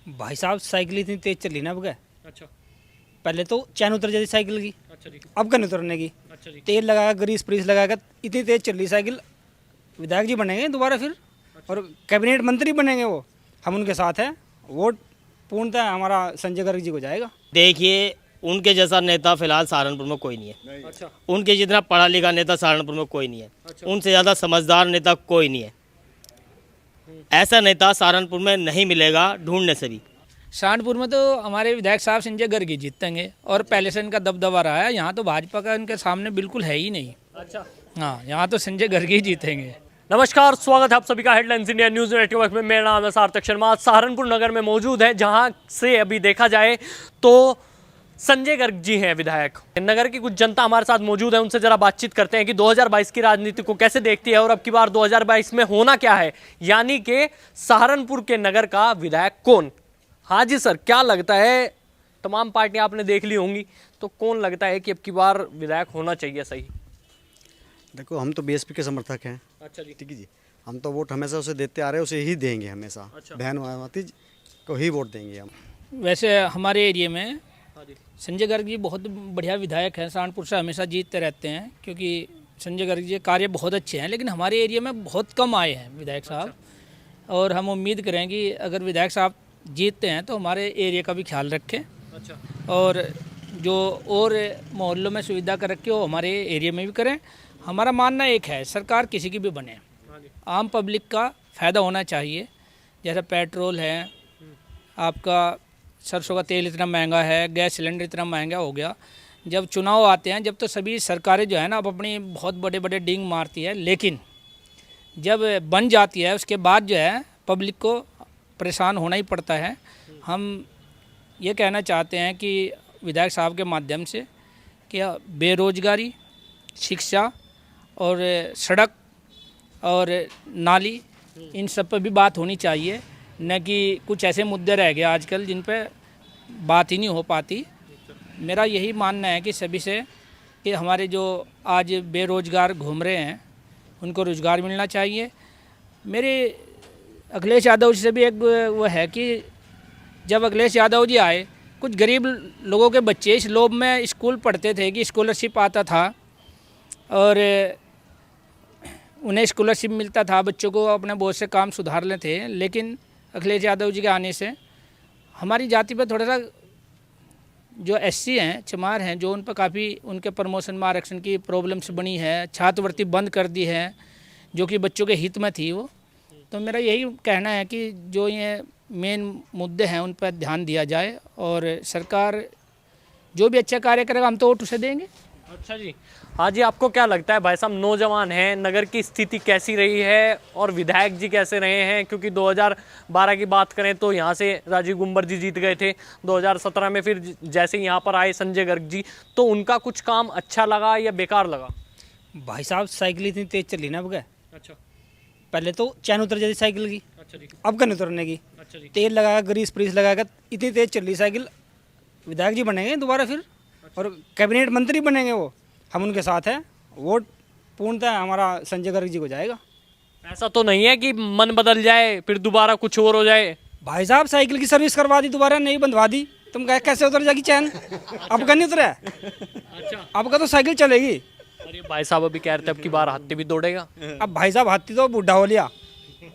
भाई साहब साइकिल इतनी तेज चली ना अब गए। अच्छा पहले तो चैन उतर जाती साइकिल की, अच्छा जी अब का नहीं उतरने की। अच्छा जी तेल लगाया, ग्रीस प्रीस लगाया, इतनी तेज चल रही साइकिल। विधायक जी बनेंगे दोबारा फिर, और कैबिनेट मंत्री बनेंगे वो, हम उनके साथ हैं। वोट पूर्णतः हमारा संजय गर्ग जी को जाएगा। देखिए, उनके जैसा नेता फिलहाल सहारनपुर में कोई नहीं है। अच्छा उनके जितना पढ़ा लिखा नेता सहारनपुर में कोई नहीं है। उनसे ज़्यादा समझदार नेता कोई नहीं है। ऐसा नेता सहारनपुर में नहीं मिलेगा ढूंढने से भी। सहारनपुर में तो हमारे विधायक साहब संजय गर्ग ही जीतेंगे, और पहले से इनका दबदबा रहा है। यहाँ तो भाजपा का इनके सामने बिल्कुल है ही नहीं। अच्छा हाँ, यहाँ तो संजय गर्ग ही जीतेंगे। नमस्कार, स्वागत है आप सभी का हेडलाइंस इंडिया न्यूज नेटवर्क में। मेरा नाम है सार्थक शर्मा। सहारनपुर नगर में मौजूद है, जहां से अभी देखा जाए तो संजय गर्ग जी हैं विधायक। नगर की कुछ जनता हमारे साथ मौजूद है, उनसे जरा बातचीत करते हैं कि 2022 की राजनीति को कैसे देखती है और अब की बार 2022 में होना क्या है, यानी कि सहारनपुर के नगर का विधायक कौन। हाँ जी सर, क्या लगता है, तमाम पार्टियां आपने देख ली होंगी, तो कौन लगता है कि अब की बार विधायक होना चाहिए सही? देखो, हम तो बीएसपी के समर्थक हैं। अच्छा जी ठीक है जी, हम तो वोट हमेशा उसे देते आ रहे हैं, उसे ही देंगे हमेशा। अच्छा। बहन मायावती को ही वोट देंगे हम। वैसे हमारे एरिया में हाँ जी संजय गर्ग जी बहुत बढ़िया विधायक हैं। सहारनपुर से हमेशा जीतते रहते हैं, क्योंकि संजय गर्ग जी कार्य बहुत अच्छे हैं। लेकिन हमारे एरिया में बहुत कम आए हैं विधायक साहब। और हम उम्मीद करें कि अगर विधायक साहब जीतते हैं तो हमारे एरिया का भी ख्याल रखें, अच्छा और जो और मोहल्लों में सुविधा कर रखी हो हमारे एरिया में भी करें। हमारा मानना एक है, सरकार किसी की भी बने, हाँ जी आम पब्लिक का फ़ायदा होना चाहिए। जैसे पेट्रोल है, आपका सरसों का तेल इतना महंगा है, गैस सिलेंडर इतना महंगा हो गया। जब चुनाव आते हैं, जब तो सभी सरकारें जो है ना अब अपनी बहुत बड़े बड़े डींग मारती है, लेकिन जब बन जाती है उसके बाद जो है पब्लिक को परेशान होना ही पड़ता है। हम ये कहना चाहते हैं कि विधायक साहब के माध्यम से कि बेरोजगारी, शिक्षा और सड़क और नाली, इन सब पर भी बात होनी चाहिए, न कि कुछ ऐसे मुद्दे रह गए आजकल जिन पे बात ही नहीं हो पाती। मेरा यही मानना है कि सभी से कि हमारे जो आज बेरोजगार घूम रहे हैं उनको रोज़गार मिलना चाहिए। मेरे अखिलेश यादव जी से भी एक वो है कि जब अखिलेश यादव जी आए, कुछ गरीब लोगों के बच्चे इस लोभ में स्कूल पढ़ते थे कि स्कॉलरशिप आता था और उन्हें स्कॉलरशिप मिलता था, बच्चों को अपने बहुत से काम सुधार लेते थे। लेकिन अखिलेश यादव जी के आने से हमारी जाति पर थोड़ा सा जो एससी हैं, चमार हैं, जो उन पर काफ़ी उनके प्रमोशन में आरक्षण की प्रॉब्लम्स बनी है। छात्रवृत्ति बंद कर दी है, जो कि बच्चों के हित में थी वो। तो मेरा यही कहना है कि जो ये मेन मुद्दे हैं उन पर ध्यान दिया जाए, और सरकार जो भी अच्छा कार्य करेगा हम तो वोट उसे देंगे। अच्छा जी, हाँ जी, आपको क्या लगता है भाई साहब, नौजवान हैं, नगर की स्थिति कैसी रही है और विधायक जी कैसे रहे हैं? क्योंकि 2012 की बात करें तो यहाँ से राजीव गुंबर जी जीत गए थे। 2017 में फिर जैसे यहाँ पर आए संजय गर्ग जी, तो उनका कुछ काम अच्छा लगा या बेकार लगा? भाई साहब साइकिल इतनी तेज चली ना अब गए। अच्छा पहले तो चैन उतर जाती साइकिल की, अच्छा जी अब का नहीं उतरने की। अच्छा जी तेल लगाया, ग्रीस प्रीस लगाया, इतनी तेज चल रही साइकिल। विधायक जी बनेंगे दोबारा फिर, और कैबिनेट मंत्री बनेंगे वो, हम उनके साथ हैं। वोट पूर्णतः हमारा संजय गर्ग जी को जाएगा। ऐसा तो नहीं है कि मन बदल जाए फिर दोबारा कुछ और हो जाए? भाई साहब साइकिल की सर्विस करवा दी, दोबारा नहीं बंधवा दी, तुम कहे कैसे उतर जाएगी चैन? अब का नहीं उतरा है, अच्छा, अब का तो साइकिल चलेगी। अरे भाई साहब अभी कह रहे थे अब की बार हाथी भी दौड़ेगा। अब भाई साहब हाथी तो बुढ़ा हो लिया।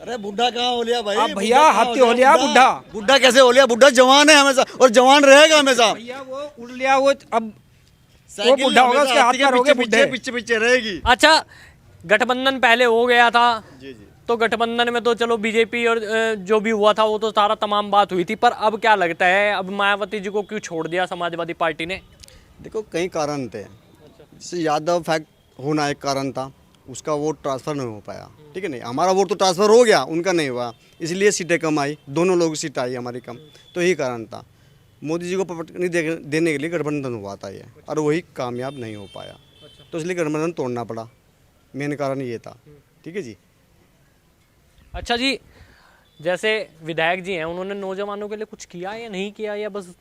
अरे बुढ़ा कहाँ हो लिया भाई? अब भैया हाथी हो लिया बुढ़ा। बुढ़ा कैसे हो लिया? बुढ़ा जवान है हमेशा, और जवान रहेगा हमेशा। भैया वो उड़ लिया, वो अब वो बुढ़ा होगा, उसके हाथ पैर हो गए बुढ़े। पीछे पीछे रहेगी। अच्छा, गठबंधन पहले हो गया था, जी जी। तो गठबंधन में तो चलो बीजेपी और जो भी हुआ था वो तो सारा तमाम बात हुई थी, पर अब क्या लगता है, अब मायावती जी को क्यों छोड़ दिया समाजवादी पार्टी ने? देखो, कई कारण थे। जैसे यादव फैक्ट होना एक कारण था, उसका वोट ट्रांसफ़र नहीं हो पाया। ठीक है, नहीं हमारा वोट तो ट्रांसफ़र हो गया, उनका नहीं हुआ, इसलिए सीटें कम आई, दोनों लोगों की सीट आई हमारी कम। तो यही कारण था। मोदी जी को पटकनी देने के लिए गठबंधन हुआ था ये, और वही कामयाब नहीं हो पाया, तो इसलिए गठबंधन तोड़ना पड़ा। मेन कारण ये था। ठीक है जी। अच्छा जी, जैसे विधायक जी हैं, उन्होंने नौजवानों के लिए कुछ किया या नहीं किया, या बस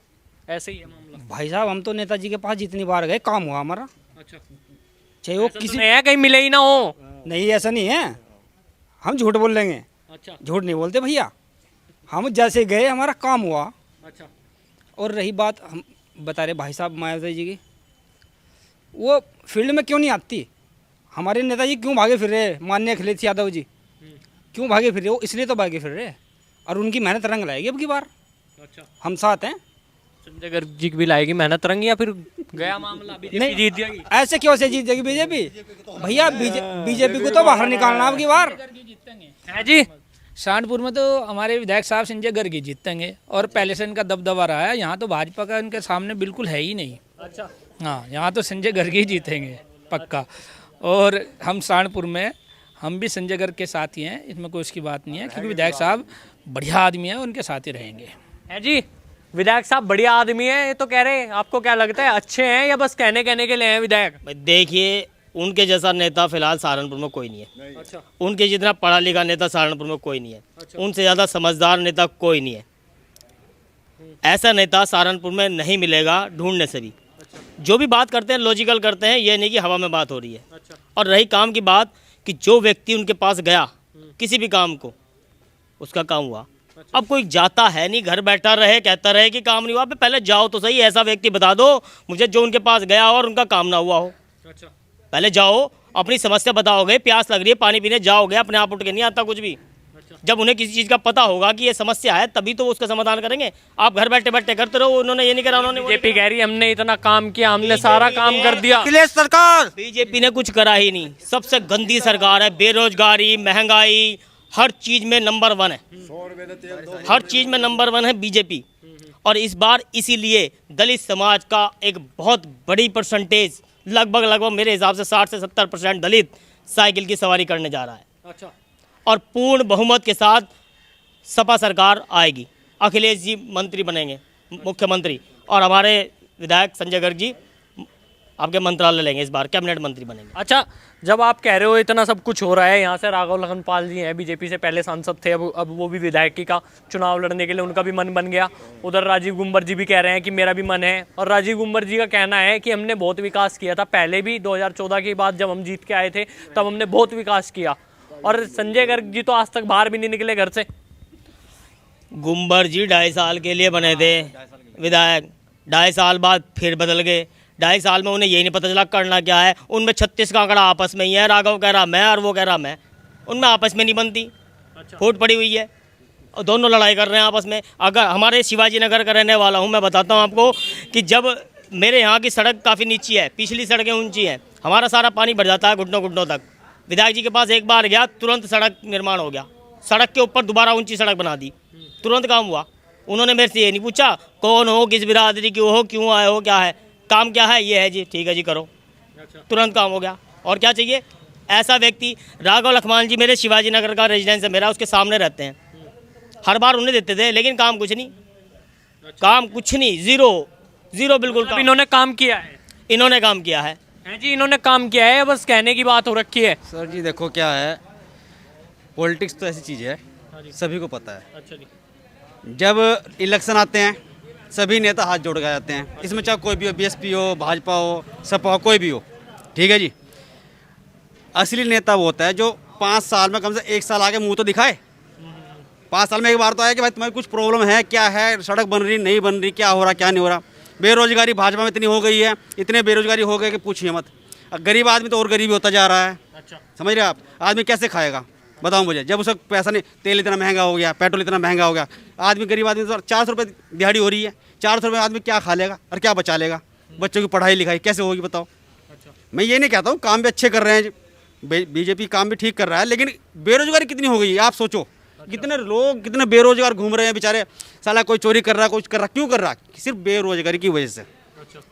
ऐसे ही है मामला? भाई साहब हम तो नेताजी के पास जितनी बार गए, काम हुआ हमारा। अच्छा, चाहे वो ऐसा तो किसी नहीं है कहीं मिले ही ना हो? नहीं, ऐसा नहीं है, हम झूठ बोल लेंगे, अच्छा झूठ नहीं बोलते भैया। हम जैसे गए हमारा काम हुआ। अच्छा। और रही बात हम बता रहे भाई साहब मायावती जी की, वो फील्ड में क्यों नहीं आती? हमारे नेताजी क्यों भागे फिर रहे? माननीय अखिलेश यादव जी क्यों भागे फिर रहे? वो इसलिए तो भागे फिर रहे, और उनकी मेहनत रंग लाएगी अब की बार। अच्छा। हम साथ हैं। संजय गर्ग जी की भी लाएगी मेहनत रंग, या फिर गया मामला बीजेपी जीत जाएगी? ऐसे क्यों से जीत जाएगी बीजेपी? भैया बीजेपी को तो बाहर निकालना अब की बार है जी। सहारनपुर में तो हमारे विधायक साहब संजय गर्ग ही जीतेंगे, और पहले से इनका दबदबा रहा है। यहाँ तो भाजपा का इनके सामने बिल्कुल है ही नहीं। अच्छा। हाँ, यहाँ तो संजय गर्ग ही जीतेंगे पक्का। और हम सहारनपुर में हम भी संजय गर्ग के साथ ही हैं, इसमें कोई उसकी बात नहीं है, क्योंकि विधायक साहब बढ़िया आदमी है, उनके साथ ही रहेंगे। है जी। विधायक साहब बढ़िया आदमी है ये तो कह रहे हैं, आपको क्या लगता है अच्छे हैं या बस कहने के लिए हैं विधायक? भाई देखिए, उनके जैसा नेता फिलहाल सहारनपुर में कोई नहीं है। अच्छा। उनके जितना पढ़ा लिखा नेता सहारनपुर में कोई नहीं है। उनसे ज़्यादा समझदार नेता कोई नहीं है। ऐसा नेता सहारनपुर में नहीं मिलेगा ढूंढने से भी। जो भी बात करते हैं लॉजिकल करते हैं, ये नहीं कि हवा में बात हो रही है। और रही काम की बात कि जो व्यक्ति उनके पास गया किसी भी काम को, उसका काम हुआ। अब कोई जाता है नहीं, घर बैठा रहे कहता रहे कि काम नहीं हुआ। पहले जाओ तो सही, ऐसा व्यक्ति बता दो मुझे जो उनके पास गया और उनका काम ना हुआ हो। अच्छा। पहले जाओ, अपनी समस्या बताओगे, प्यास लग रही है पानी पीने जाओगे, अपने आप उठ के नहीं आता कुछ भी। जब उन्हें किसी चीज़ का पता होगा कि ये समस्या है तभी तो वो उसका समाधान करेंगे। आप घर बैठे बैठे करते रहो, उन्होंने ये नहीं करा, उन्होंने बीजेपी कह रही है हमने इतना काम किया, हमने सारा काम कर दिया। अखिलेश सरकार बीजेपी ने कुछ करा ही नहीं। सबसे गंदी सरकार है, बेरोजगारी, महंगाई, हर चीज़ में नंबर 1 है। हर चीज़ में नंबर 1 है बीजेपी। और इस बार इसीलिए दलित समाज का एक बहुत बड़ी परसेंटेज, लगभग मेरे हिसाब से 60 से 70% दलित साइकिल की सवारी करने जा रहा है। अच्छा। और पूर्ण बहुमत के साथ सपा सरकार आएगी। अखिलेश जी मंत्री बनेंगे, मुख्यमंत्री, और हमारे विधायक संजय गर्ग जी आपके मंत्रालय लेंगे, इस बार कैबिनेट मंत्री बनेंगे। अच्छा, जब आप कह रहे हो इतना सब कुछ हो रहा है, यहाँ से राघव लखनपाल जी हैं, बीजेपी से पहले सांसद थे, अब वो भी विधायकी का चुनाव लड़ने के लिए उनका भी मन बन गया। उधर राजीव गुंबर जी भी कह रहे हैं कि मेरा भी मन है, और राजीव गुंबर जी का कहना है कि हमने बहुत विकास किया था पहले भी, 2014 के बाद जब हम जीत के आए थे तब हमने बहुत विकास किया। और संजय गर्ग जी तो आज तक बाहर भी नहीं निकले घर से। गुंबर जी 2.5 साल के लिए बने थे विधायक, 2.5 साल बाद फिर बदल गए। 2.5 साल में उन्हें यही नहीं पता चला करना क्या है। उनमें 36 का आंकड़ा आपस में ही है, राघव कह रहा मैं और वो कह रहा मैं, उनमें आपस में नहीं बनती। फूट पड़ी हुई है और दोनों लड़ाई कर रहे हैं आपस में। अगर हमारे शिवाजी नगर का रहने वाला हूँ, मैं बताता हूँ आपको कि जब मेरे यहाँ की सड़क काफ़ी नीची है, पिछली सड़कें ऊंची हैं, हमारा सारा पानी भर जाता है घुटनों घुटनों तक। विधायक जी के पास एक बार गया, तुरंत सड़क निर्माण हो गया, सड़क के ऊपर दोबारा ऊंची सड़क बना दी, तुरंत काम हुआ। उन्होंने मेरे से ये नहीं पूछा कौन हो, किस बिरादरी की हो, क्यों आए हो, क्या है काम, क्या है, ये है जी, ठीक है जी करो, तुरंत काम हो गया। और क्या चाहिए? ऐसा व्यक्ति राघव लखमान जी मेरे शिवाजी नगर का रेजिडेंस है मेरा, उसके सामने रहते हैं, हर बार उन्हें देते थे, लेकिन काम कुछ नहीं, काम कुछ नहीं, जीरो बिल्कुल। अब इन्होंने काम किया है, इन्होंने काम किया है जी, इन्होंने काम किया है, बस कहने की बात हो रखी है। सर जी देखो क्या है, पॉलिटिक्स तो ऐसी चीज़ है, सभी को पता है। अच्छा जी। जब इलेक्शन आते हैं सभी नेता हाथ जोड़ के आ जाते हैं, इसमें चाहे कोई भी हो, बीएसपी हो, भाजपा हो, सपा हो, कोई भी हो, ठीक है जी। असली नेता वो होता है जो 5 साल में कम से 1 साल आगे मुंह तो दिखाए। 5 साल में एक बार तो आए कि भाई तुम्हारी कुछ प्रॉब्लम है, क्या है, सड़क बन रही नहीं बन रही, क्या हो रहा क्या नहीं हो रहा। बेरोजगारी भाजपा में इतनी हो गई है, इतने बेरोजगारी हो गए कि पूछिए मत। गरीब आदमी तो और गरीब होता जा रहा है। अच्छा। समझ रहे आप, आदमी कैसे खाएगा बताओ मुझे, जब उसका पैसा नहीं, तेल इतना महंगा हो गया, पेट्रोल इतना महंगा हो गया, आदमी गरीब आदमी तो 400 रुपये दिहाड़ी हो रही है, 400 रुपये आदमी क्या खा लेगा और क्या बचा लेगा? बच्चों की पढ़ाई लिखाई कैसे होगी बताओ? मैं ये नहीं कहता हूँ, काम भी अच्छे कर रहे हैं, बीजेपी काम भी ठीक कर रहा है, लेकिन बेरोजगारी कितनी हो गई है आप सोचो। कितने लोग कितने बेरोजगार घूम रहे हैं बेचारे, साला कोई चोरी कर रहा है, कुछ कर रहा, क्यों कर रहा? सिर्फ बेरोजगारी की वजह से।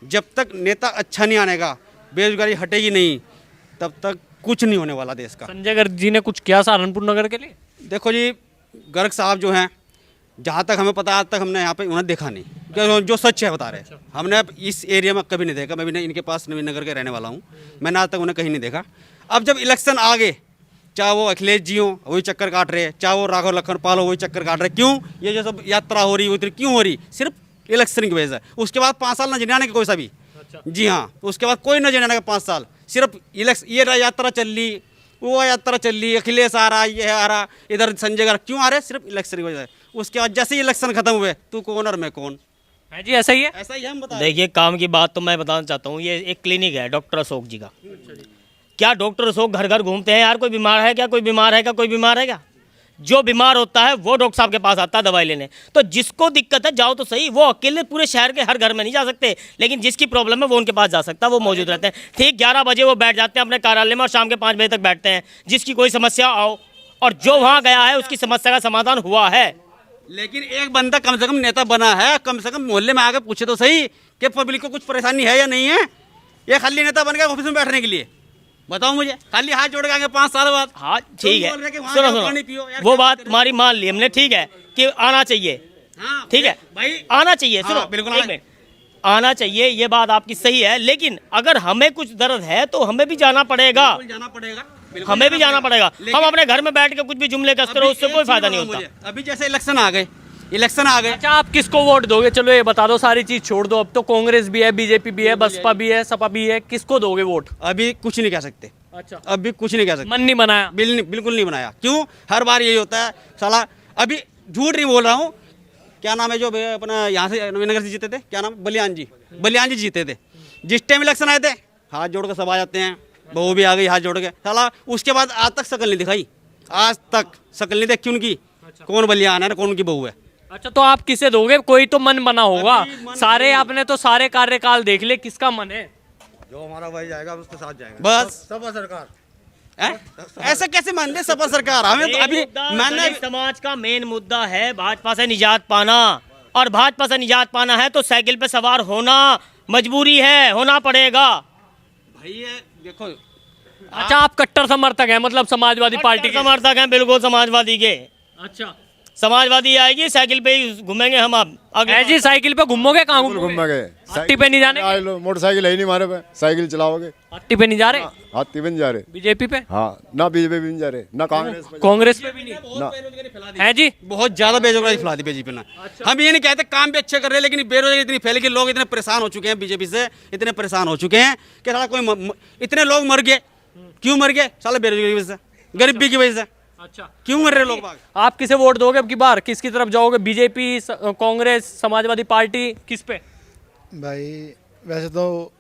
जब तक नेता अच्छा नहीं आनेगा, बेरोजगारी हटेगी नहीं, तब तक कुछ नहीं होने वाला देश का। संजय गर्ग जी ने कुछ किया सहारनपुर नगर के लिए? देखो जी, गर्ग साहब जो हैं, जहाँ तक हमें पता आज तक हमने यहाँ पे उन्हें देखा नहीं, क्योंकि जो सच है बता रहे हैं। हमने इस एरिया में कभी नहीं देखा, मैं भी इनके पास नवीन नगर के रहने वाला हूँ, मैंने आज तक उन्हें कहीं नहीं देखा। अब जब इलेक्शन आ गए, चाहे वो अखिलेश जी हो वही चक्कर काट रहे, चाहे वो राघव लखनपाल हो वही चक्कर काट रहे। क्यों? ये जो सब यात्रा हो रही है उधर क्यों हो रही? सिर्फ इलेक्शन की वजह से। उसके बाद 5 साल नजर आने के कोई सा भी। जी हाँ, उसके बाद कोई नजर आने का 5 साल, सिर्फ इलेक्शन। ये यात्रा चल रही, वो यात्रा चल रही है, अखिलेश आ रहा, ये आ रहा, इधर संजय गर्ग क्यों आ रहे? सिर्फ इलेक्शन की वजह से। उसके बाद जैसे ही इलेक्शन खत्म हुए, तू कौन और मैं कौन, है जी, ऐसा ही है। ऐसा ही हम बता। देखिए काम की बात तो मैं बताना चाहता हूँ, ये एक क्लिनिक है डॉक्टर अशोक जी का। क्या डॉक्टर अशोक घर घर घूमते हैं यार? कोई बीमार है क्या? कोई बीमार है क्या? कोई बीमार है क्या? जो बीमार होता है वो डॉक्टर साहब के पास आता है दवाई लेने। तो जिसको दिक्कत है जाओ तो सही, वो अकेले पूरे शहर के हर घर में नहीं जा सकते, लेकिन जिसकी प्रॉब्लम है वो उनके पास जा सकता है, वो मौजूद रहते हैं। ठीक 11 बजे वो बैठ जाते हैं अपने कार्यालय में और शाम के 5 बजे तक बैठते हैं। जिसकी कोई समस्या आओ, और जो वहाँ गया है उसकी समस्या का समाधान हुआ है। लेकिन एक बंदा कम से कम नेता बना है, कम से कम मोहल्ले में आकर पूछे तो सही कि पब्लिक को कुछ परेशानी है या नहीं है। ये खाली नेता बन गया ऑफिस में बैठने के लिए, बताओ मुझे, खाली हाथ जोड़ के आगे 5 साल बाद। हाँ ठीक है, बोल रहे कि वहाँ सुनो जाओ, पानी पियो सुनो, यार, वो क्या बात बात तुम्हारी मान ली हमने, ठीक है कि आना चाहिए, हाँ, ठीक है भाई आना चाहिए। हाँ, सुनो बिल्कुल एक मिनट, आना चाहिए, ये बात आपकी सही है, लेकिन अगर हमें कुछ दर्द है तो हमें भी जाना पड़ेगा, जाना पड़ेगा, हमें भी जाना पड़ेगा। हम अपने घर में बैठ के कुछ भी जुमले कसते रहो, उससे कोई फायदा नहीं होता। अभी जैसे इलेक्शन आ गए, इलेक्शन आ गए, अच्छा, आप किसको वोट दोगे? चलो ये बता दो, सारी चीज छोड़ दो, अब तो कांग्रेस भी है, बीजेपी भी है, बसपा भी है, सपा भी है, किसको दोगे वोट? अभी कुछ नहीं कह सकते, अच्छा, अभी कुछ नहीं कह सकते, मन नहीं बनाया। बिल्कुल नहीं बनाया। क्यों? हर बार यही होता है साला। अभी झूठ नहीं बोल रहा हूँ, क्या नाम है जो अपना यहाँ से नवीनगर से जीते थे, क्या नाम, बलियान जी जीते थे। जिस टाइम इलेक्शन आए थे हाथ जोड़ कर सब आ जाते हैं, बहू भी आ गई हाथ जोड़ के, साला उसके बाद आज तक शक्ल नहीं दिखाई, आज तक शक्ल नहीं देखी उनकी, कौन बलियान है ना कौन उनकी बहू है। अच्छा, तो आप किसे दोगे? कोई तो मन बना होगा। अभी मन सारे आपने तो सारे कार्यकाल देख ले, किसका मन है? जो हमारा भाई जाएगा उसके साथ जाएंगे, बस सब सरकार। ऐसा कैसे मान ले सपा सरकार? हमें तो अभी मैंने दलित समाज का मेन मुद्दा है भाजपा से निजात पाना, और भाजपा से निजात पाना है तो साइकिल पे सवार होना मजबूरी है, होना पड़ेगा। भाई ये देखो, अच्छा, आप कट्टर समर्थक हैं, मतलब समाजवादी पार्टी के? समर्थक हैं बिल्कुल समाजवादी के। अच्छा, समाजवादी आएगी साइकिल पे ही घूमेंगे हम। अब है जी, साइकिल पे घूमोगे? कहाँ घूमोगे? घूमेंगे, हट्टी पे नहीं जाने? मोटरसाइकिल है ही नहीं हमारे पे, साइकिल चलाओगे, हट्टी पे नहीं जा रहे? हाथी पे नहीं जा रहे। बीजेपी पे? हाँ, ना बीजेपी भी नहीं जा रहे, ना कांग्रेस पे। कांग्रेस पे भी नहीं ना है जी? बहुत ज्यादा बेरोजगारी फैला दी बीजेपी ने। हम ये नहीं कहते काम भी अच्छे कर रहे हैं, लेकिन बेरोजगारी इतनी फैली कि लोग इतने परेशान हो चुके हैं, बीजेपी से इतने परेशान हो चुके हैं कि साला कोई इतने लोग मर गए। क्यों मर गए? साला बेरोजगारी की वजह से, गरीबी की वजह से। अच्छा, क्यों मर रहे लोग बाग? आप किसे वोट दोगे अब की बार? किसकी तरफ जाओगे? बीजेपी, कांग्रेस, समाजवादी पार्टी, किस पे? भाई वैसे तो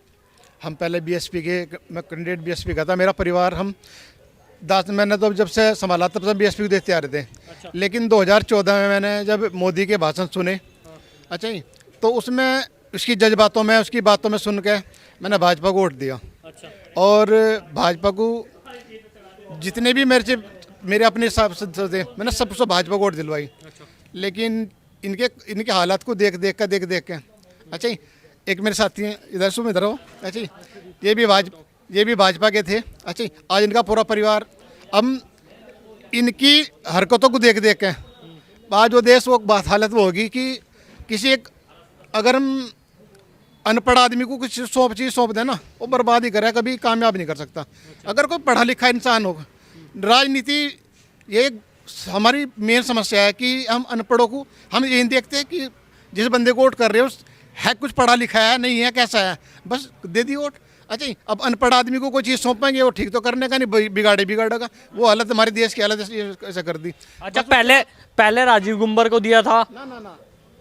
हम पहले बीएसपी के, मैं कैंडिडेट बीएसपी का था, मेरा परिवार, हम 10 मैंने तो जब से संभाला तब से बीएसपी को देखते आ रहे थे। अच्छा। लेकिन 2014 में मैंने जब मोदी के भाषण सुने, अच्छा जी, तो उसमें उसकी जज्बातों में, उसकी बातों में सुन के मैंने भाजपा को वोट दिया। अच्छा, और भाजपा को जितने भी मेरे अपने हिसाब से थे, मैंने सबसे भाजपा को वोट दिलवाई। लेकिन इनके हालात को देख देख के अच्छा जी, एक मेरे साथी हैं इधर से, इधर हो, अच्छा जी, ये भी भाजपा के थे। अच्छा जी, आज इनका पूरा परिवार, अब इनकी हरकतों को देख के आज वो देश, वो बात हालत वो होगी कि किसी एक, अगर हम अनपढ़ आदमी को कुछ चीज़ सौंप दें ना, वो बर्बाद ही करे, कभी कामयाब नहीं कर सकता। अगर कोई पढ़ा लिखा इंसान होगा, राजनीति ये हमारी मेन समस्या है कि हम अनपढ़ों को, हम ये नहीं देखते कि जिस बंदे को वोट कर रहे हो है कुछ पढ़ा लिखा है नहीं है, कैसा है, बस दे दी वोट। अच्छा जी, अब अनपढ़ आदमी को कोई चीज़ सौंपेंगे, वो ठीक तो करने का नहीं, बिगाड़ेगा। वो हालत हमारे देश की हालत ऐसा कर दी। अच्छा, पहले राजीव गुम्बर को दिया था? ना,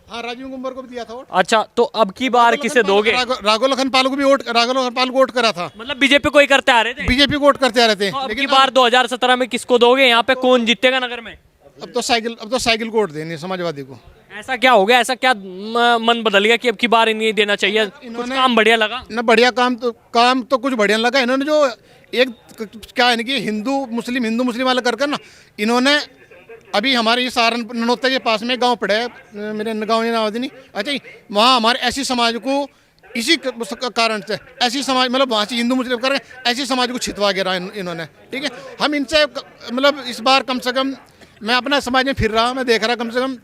हाँ, राजीव गुम्बर को भी दिया था वोट। अच्छा, तो अब की बार किसे दोगे? राघव लखनपाल को भी वोट करा था। मतलब बीजेपी को ही करते आ रहे थे? बीजेपी को वोट करते आ रहे थे। तो अब की बार 2017 में किसको दोगे? यहाँ पे कौन जीतेगा नगर में? अब तो साइकिल को वोट देनी समाजवादी को। ऐसा क्या हो गया? ऐसा क्या मन बदल गया कि अब की बार इन्हें देना चाहिए? कुछ काम बढ़िया लगा? ना बढ़िया काम तो कुछ बढ़िया लगा। इन्होंने जो एक क्या है कि हिंदू मुस्लिम वाला करके ना, इन्होंने अभी हमारे ये सहारनपुर ननौता के पास में गांव पड़ा है, मेरे गांव नावदिनी, अच्छा जी, वहाँ हमारे ऐसी समाज को इसी कारण से, ऐसी समाज मतलब वहाँ से हिंदू मुस्लिम कर ऐसी समाज को छितवा गिरा इन्होंने। ठीक है, हम इनसे मतलब इस बार कम से कम, मैं अपना समाज में फिर रहा, मैं देख रहा कम से कम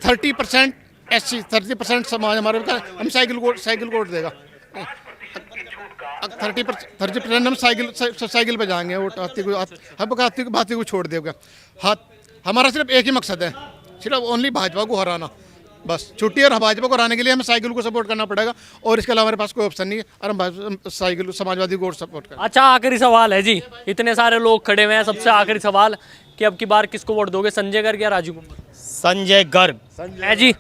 30% SC, 30% समाज हमारे, हम साइकिल को वोट देगा। 30% हम साइकिल पे जाएंगे, वोट हाथी को छोड़ देगा। हाथ हमारा सिर्फ एक ही मकसद है, सिर्फ ओनली भाजपा को हराना। बस छुट्टी और भाजपा को हराने के लिए हमें साइकिल को सपोर्ट करना पड़ेगा और इसके अलावा हमारे पास कोई ऑप्शन नहीं है और हम साइकिल समाजवादी को सपोर्ट करें। अच्छा, आखिरी सवाल है जी, इतने सारे लोग खड़े हुए हैं, सबसे आखिरी सवाल कि अब की बार किसको वोट दोगे, संजय गर्ग या राजू कुमार? संजय गर्ग। है जी,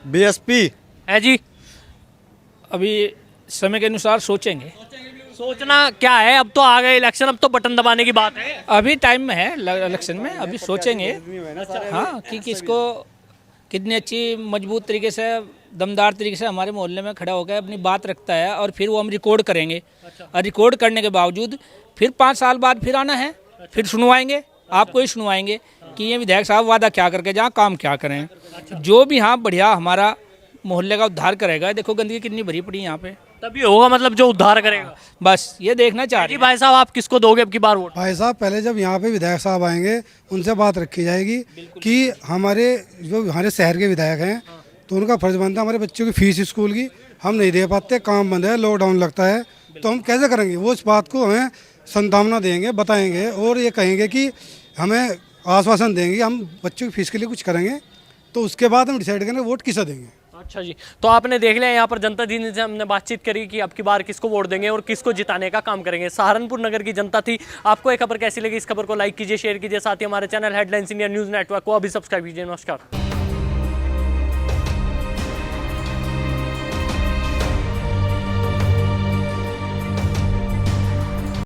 बीएसपी। है जी। अभी समय के अनुसार सोचेंगे। सोचना क्या है, अब तो आ गए इलेक्शन, अब तो बटन दबाने की बात है। अभी टाइम में है इलेक्शन में, अभी सोचेंगे हाँ कि किसको कितनी अच्छी मजबूत तरीके से दमदार तरीके से हमारे मोहल्ले में खड़ा होकर अपनी बात रखता है और फिर वो हम रिकॉर्ड करेंगे। और रिकॉर्ड करने के बावजूद फिर 5 साल बाद फिर आना है, फिर सुनवाएंगे, आपको ही सुनवाएंगे कि ये विधायक साहब वादा क्या करके जहाँ काम क्या करें। जो भी हाँ बढ़िया हमारा मोहल्ले का उद्धार करेगा। देखो गंदगी कितनी भरी पड़ी है यहाँ पे, तभी होगा मतलब जो उद्धार करेगा। बस ये देखना चाह रहे जी हैं। भाई साहब, आप किसको दोगे अब की बार वोट? भाई साहब पहले जब यहाँ पे विधायक साहब आएंगे उनसे बात रखी जाएगी कि हमारे जो हमारे शहर के विधायक हैं तो उनका फर्ज बनता है हमारे बच्चों की फीस स्कूल की हम नहीं दे पाते, काम बंद है, लॉकडाउन लगता है, तो हम कैसे करेंगे। वो इस बात को हमें संभावना देंगे, बताएंगे और ये कहेंगे कि हमें आश्वासन देंगे कि हम बच्चों की फीस के लिए कुछ करेंगे, तो उसके बाद हम डिसाइड करेंगे वोट किसे देंगे। अच्छा जी, तो आपने देख लिया यहाँ पर जनता दीन से हमने बातचीत करी कि अब की बार किसको वोट देंगे और किसको जिताने का काम करेंगे। सहारनपुर नगर की जनता थी। आपको ये खबर कैसी लगी, इस खबर को लाइक कीजिए, शेयर कीजिए, साथ ही हमारे channel headlines India news network को अभी सब्सक्राइब कीजिए। नमस्कार।